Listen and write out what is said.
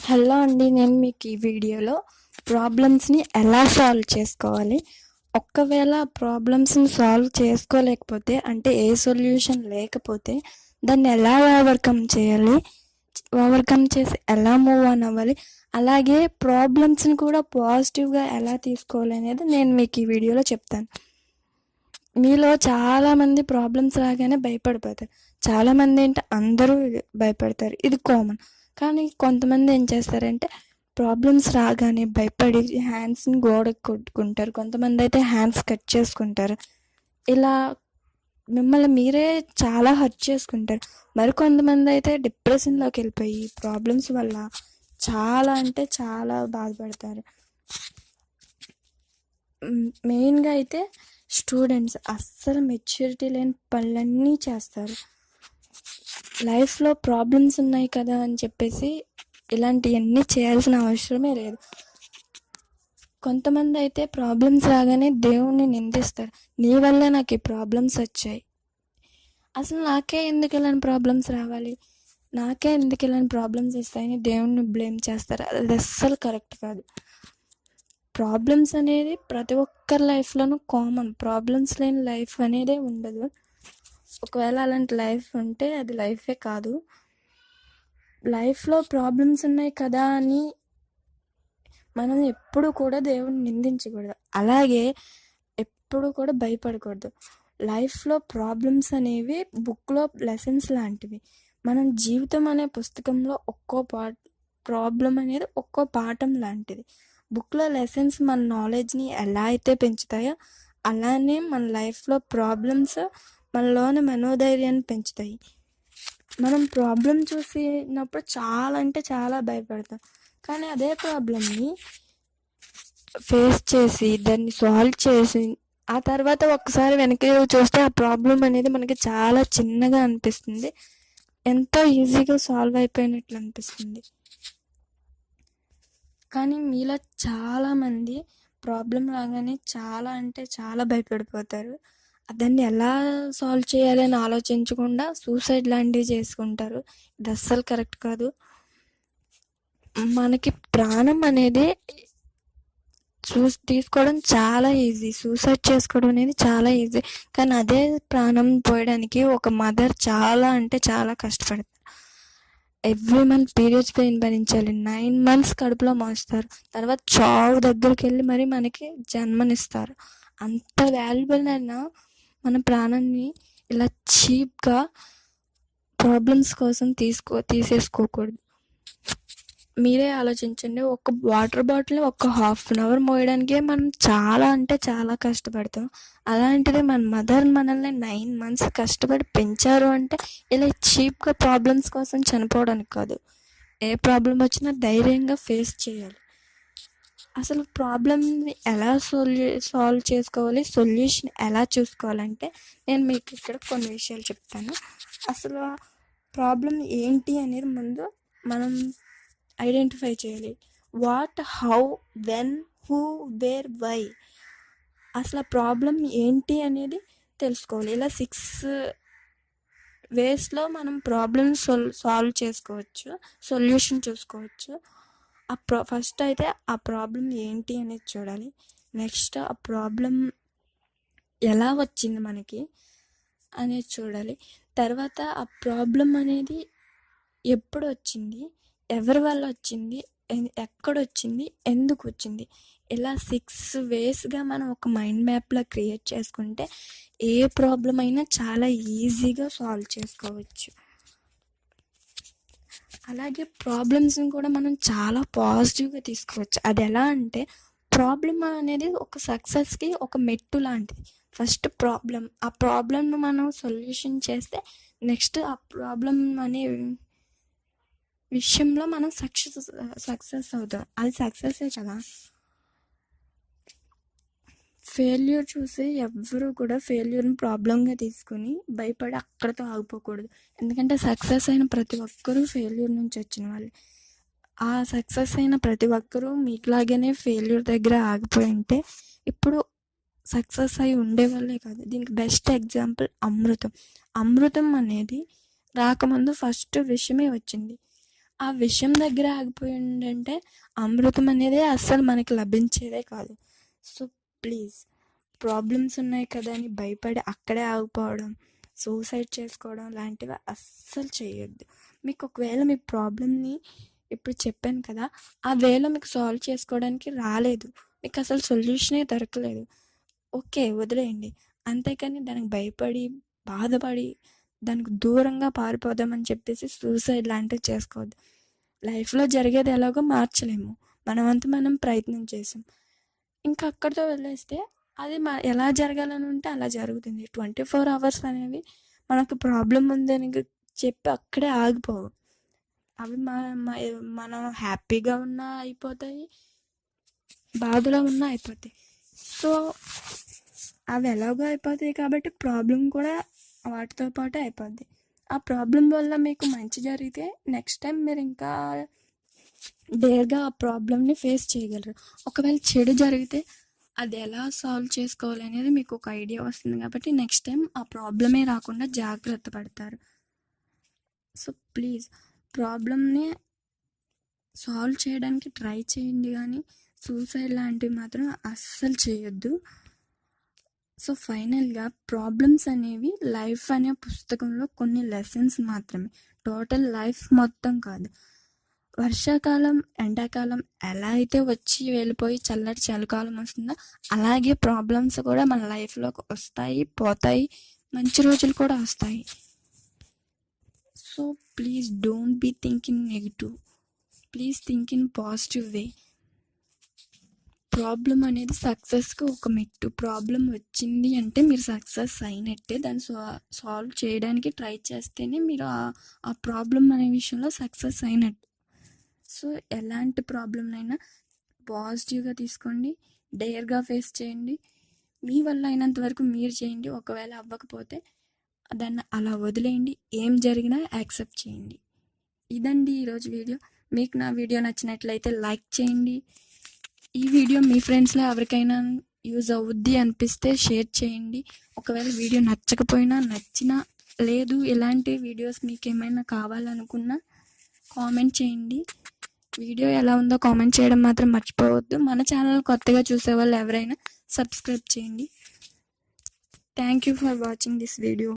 Hello అండి. నేను మీకు ఈ వీడియోలో ప్రాబ్లమ్స్‌ని ఎలా సాల్వ్ చేసుకోవాలి, ఒక్కవేళ ప్రాబ్లమ్స్‌ని సాల్వ్ చేసుకోలేకపోతే అంటే ఏ సొల్యూషన్ లేకపోతే దాన్ని ఎలా ఓవర్‌కమ్ చేయాలి, ఓవర్‌కమ్ చేసి ఎలా మూవ్ ఆన్ అవ్వాలి, అలాగే ప్రాబ్లమ్స్‌ని కూడా పాజిటివ్‌గా ఎలా తీసుకోవాలి అనేది నేను మీకు ఈ వీడియోలో చెప్తాను. మీలో చాలామంది ప్రాబ్లమ్స్ రాగానే భయపడిపోతారు. చాలామంది ఏంటి అందరూ భయపడతారు. ఇది కామన్. కానీ కొంతమంది ఏం చేస్తారంటే ప్రాబ్లమ్స్ రాగానే భయపడి హ్యాండ్స్ని గోడకు కొట్టుకుంటారు. కొంతమంది అయితే హ్యాండ్స్ కట్ చేసుకుంటారు. ఇలా మిమ్మల్ని మీరే చాలా హర్ట్ చేసుకుంటారు. మరికొంతమంది అయితే డిప్రెషన్లోకి వెళ్ళిపోయి ప్రాబ్లమ్స్ వల్ల చాలా అంటే చాలా బాధపడతారు. మెయిన్గా అయితే స్టూడెంట్స్ అస్సలు మెచ్యూరిటీ లేని పనులన్నీ చేస్తారు. లైఫ్లో ప్రాబ్లమ్స్ ఉన్నాయి కదా అని చెప్పేసి ఇలాంటివన్నీ చేయాల్సిన అవసరమే లేదు. కొంతమంది అయితే ప్రాబ్లమ్స్ రాగానే దేవుణ్ణి నిందిస్తారు. నీ వల్ల నాకు ఈ ప్రాబ్లమ్స్ వచ్చాయి, అసలు నాకే ఎందుకు ఇలాంటి ప్రాబ్లమ్స్ రావాలి, నాకే ఎందుకు ఇలాంటి ప్రాబ్లమ్స్ వస్తాయని దేవుణ్ణి బ్లేమ్ చేస్తారు. అది అస్సలు కరెక్ట్ కాదు. ప్రాబ్లమ్స్ అనేది ప్రతి ఒక్కరి లైఫ్లోనూ కామన్. ప్రాబ్లమ్స్ లేని లైఫ్ అనేదే ఉండదు. ఒకవేళ అలాంటి లైఫ్ ఉంటే అది లైఫే కాదు. లైఫ్లో ప్రాబ్లమ్స్ ఉన్నాయి కదా అని మనం ఎప్పుడు కూడా దేవుడిని నిందించకూడదు. అలాగే ఎప్పుడు కూడా భయపడకూడదు. లైఫ్లో ప్రాబ్లమ్స్ అనేవి బుక్లో లెసన్స్ లాంటివి. మనం జీవితం అనే పుస్తకంలో ఒక్కో ప్రాబ్లం అనేది ఒక్కో పాఠం లాంటిది. బుక్లో లెసన్స్ మన నాలెడ్జ్ని ఎలా అయితే పెంచుతాయో అలానే మన లైఫ్లో ప్రాబ్లమ్స్ మనలోని మనోధైర్యాన్ని పెంచుతాయి. మనం ప్రాబ్లం చూసినప్పుడు చాలా అంటే చాలా భయపడతాం. కానీ అదే ప్రాబ్లమ్ని ఫేస్ చేసి దాన్ని సాల్వ్ చేసి ఆ తర్వాత ఒక్కసారి వెనక్కి చూస్తే ఆ ప్రాబ్లం అనేది మనకి చాలా చిన్నగా అనిపిస్తుంది. ఎంతో ఈజీగా సాల్వ్ అయిపోయినట్లు అనిపిస్తుంది. కానీ మీలో చాలామంది ప్రాబ్లం రాగానే చాలా అంటే చాలా భయపడిపోతారు. దాన్ని ఎలా సాల్వ్ చేయాలని ఆలోచించకుండా సూసైడ్ లాంటివి చేసుకుంటారు. ఇది అస్సలు కరెక్ట్ కాదు. మనకి ప్రాణం అనేది తీసుకోవడం చాలా ఈజీ, సూసైడ్ చేసుకోవడం అనేది చాలా ఈజీ. కానీ అదే ప్రాణం పోయడానికి ఒక మదర్ చాలా అంటే చాలా కష్టపడతారు. ఎవ్రీ మంత్ పీరియడ్స్ పెయిన్ భరించాలి. 9 months కడుపులో మోస్తారు. తర్వాత చావు దగ్గరికి వెళ్ళి మరి మనకి జన్మనిస్తారు. అంత వాల్యుబుల్ అయినా మన ప్రాణాన్ని ఇలా చీప్గా ప్రాబ్లమ్స్ కోసం తీసేసుకోకూడదు. మీరే ఆలోచించండి. ఒక వాటర్ బాటిల్ ఒక 1/2 hour మోయడానికే మనం చాలా అంటే చాలా కష్టపడతాం. అలాంటిది మన మదర్ మనల్ని 9 months కష్టపడి పెంచారు అంటే ఇలా చీప్గా ప్రాబ్లమ్స్ కోసం చనిపోవడానికి కాదు. ఏ ప్రాబ్లం వచ్చినా ధైర్యంగా ఫేస్ చేయాలి. అసలు ప్రాబ్లమ్ని ఎలా సాల్వ్ చేసుకోవాలి, సొల్యూషన్ ఎలా చూసుకోవాలంటే నేను మీకు ఇక్కడ కొన్ని విషయాలు చెప్తాను. అసలు ప్రాబ్లం ఏంటి అనేది ముందు మనం ఐడెంటిఫై చేయాలి. What, how, when, who, where, why. అసలు ప్రాబ్లం ఏంటి అనేది తెలుసుకోవాలి. ఇలా 6 waysలో మనం ప్రాబ్లమ్ సాల్వ్ చేసుకోవచ్చు, సొల్యూషన్ చూసుకోవచ్చు. ఫస్ట్ అయితే ఆ ప్రాబ్లం ఏంటి అనేది చూడాలి. నెక్స్ట్ ఆ ప్రాబ్లం ఎలా వచ్చింది మనకి అనేది చూడాలి. తర్వాత ఆ ప్రాబ్లం అనేది ఎప్పుడు వచ్చింది, ఎవరి వల్ల వచ్చింది, ఎక్కడొచ్చింది, ఎందుకు వచ్చింది. ఇలా 6 waysగా మనం ఒక మైండ్ మ్యాప్లా క్రియేట్ చేసుకుంటే ఏ ప్రాబ్లం అయినా చాలా ఈజీగా సాల్వ్ చేసుకోవచ్చు. అలాగే ప్రాబ్లమ్స్ని కూడా మనం చాలా పాజిటివ్గా తీసుకోవచ్చు. అది ఎలా అంటే ప్రాబ్లం అనేది ఒక సక్సెస్కి ఒక మెట్టు లాంటిది. ఫస్ట్ ఆ ప్రాబ్లమ్ను మనం సొల్యూషన్ చేస్తే నెక్స్ట్ ఆ ప్రాబ్లం అనే విషయంలో మనం సక్సెస్ అవుతాం. అది సక్సెసే కదా. ఫెయిల్యూర్ చూసి ఎవ్వరూ కూడా ఫెయిల్యూర్ని ప్రాబ్లంగా తీసుకుని భయపడి అక్కడితో ఆగిపోకూడదు. ఎందుకంటే సక్సెస్ అయిన ప్రతి ఒక్కరూ ఫెయిల్యూర్ నుంచి వచ్చిన వాళ్ళు. ఆ సక్సెస్ అయిన ప్రతి ఒక్కరూ మీకులాగానే ఫెయిల్యూర్ దగ్గర ఆగిపోయి ఉంటే ఇప్పుడు సక్సెస్ అయి ఉండేవాళ్ళే కాదు. దీనికి బెస్ట్ ఎగ్జాంపుల్ అమృతం. అమృతం అనేది రాకముందు ఫస్ట్ విషమే వచ్చింది. ఆ విషయం దగ్గర ఆగిపోయిందంటే అమృతం అనేది అస్సలు మనకి లభించేదే కాదు. సో ప్లీజ్, ప్రాబ్లమ్స్ ఉన్నాయి కదా అని భయపడి అక్కడే ఆగిపోవడం, సూసైడ్ చేసుకోవడం లాంటివి అస్సలు చేయొద్దు. మీకు ఒకవేళ మీ ప్రాబ్లమ్ని ఇప్పుడు చెప్పాను కదా, ఆ వేలో మీకు సాల్వ్ చేసుకోవడానికి రాలేదు, మీకు అసలు సొల్యూషనే దొరకలేదు, ఓకే వదిలేయండి. అంతేకాని దానికి భయపడి బాధపడి దానికి దూరంగా పారిపోదామని చెప్పేసి సూసైడ్ లాంటివి చేసుకోవద్దు. లైఫ్లో జరిగేది ఎలాగో మార్చలేము, మనమంతా మనం ప్రయత్నం చేసాం, ఇంకా అక్కడితో వదిలేస్తే అది ఎలా జరగాలని ఉంటే అలా జరుగుతుంది. 24 అవర్స్ అనేవి మనకు ప్రాబ్లం ఉందని చెప్పి అక్కడే ఆగిపోవు. అవి మనం హ్యాపీగా ఉన్నా అయిపోతాయి, బాధలో ఉన్నా అయిపోతాయి. సో అవి ఎలాగో అయిపోతాయి కాబట్టి ప్రాబ్లం కూడా వాటితో పాటు అయిపోద్ది. ఆ ప్రాబ్లం వల్ల మీకు మంచి జరిగితే నెక్స్ట్ టైం మీరు ఇంకా డేర్గా ఆ ప్రాబ్లమ్ని ఫేస్ చేయగలరు. ఒకవేళ చెడు జరిగితే అది ఎలా సాల్వ్ చేసుకోవాలి అనేది మీకు ఒక ఐడియా వస్తుంది కాబట్టి నెక్స్ట్ టైం ఆ ప్రాబ్లమే రాకుండా జాగ్రత్త పడతారు. సో ప్లీజ్, ప్రాబ్లమ్ని సాల్వ్ చేయడానికి ట్రై చేయండి, కానీ సూసైడ్ లాంటివి మాత్రం అస్సలు చేయొద్దు. సో ఫైనల్గా ప్రాబ్లమ్స్ అనేవి లైఫ్ అనే పుస్తకంలో కొన్ని లెసన్స్ మాత్రమే, టోటల్ లైఫ్ మొత్తం కాదు. వర్షాకాలం ఎండాకాలం ఎలా అయితే వచ్చి వెళ్ళిపోయి చల్లటి చలికాలం వస్తుందో అలాగే ప్రాబ్లమ్స్ కూడా మన లైఫ్లోకి వస్తాయి, పోతాయి, మంచి రోజులు కూడా వస్తాయి. So please don't be thinking negative, please think in positive way. Problem అనేది సక్సెస్కి ఒక మెట్టు. ప్రాబ్లం వచ్చింది అంటే మీరు సక్సెస్ అయినట్టే, దాన్ని సాల్వ్ చేయడానికి ట్రై చేస్తేనే మీరు ఆ ప్రాబ్లం అనే విషయంలో సక్సెస్ అయినట్టు. సో ఎలాంటి ప్రాబ్లంనైనా పాజిటివ్గా తీసుకోండి, డేర్గా ఫేస్ చేయండి, మీ వల్ల అయినంత వరకు మీరు చేయండి. ఒకవేళ అవ్వకపోతే దాన్ని అలా వదిలేయండి, ఏం జరిగినా యాక్సెప్ట్ చేయండి. ఇదండి ఈరోజు వీడియో. మీకు నా వీడియో నచ్చినట్లయితే లైక్ చేయండి. ఈ వీడియో మీ ఫ్రెండ్స్లో ఎవరికైనా యూజ్ అవుద్ది అనిపిస్తే షేర్ చేయండి. ఒకవేళ వీడియో నచ్చకపోయినా నచ్చినా లేదు ఇలాంటి వీడియోస్ మీకు ఏమైనా కావాలనుకున్నా కామెంట్ చేయండి. వీడియో ఎలా ఉందో కామెంట్ చేయడం మాత్రం మర్చిపోవద్దు. మన ఛానల్ కొత్తగా చూసేవాళ్ళు ఎవరైనా సబ్స్క్రైబ్ చేయండి. Thank you for watching this video.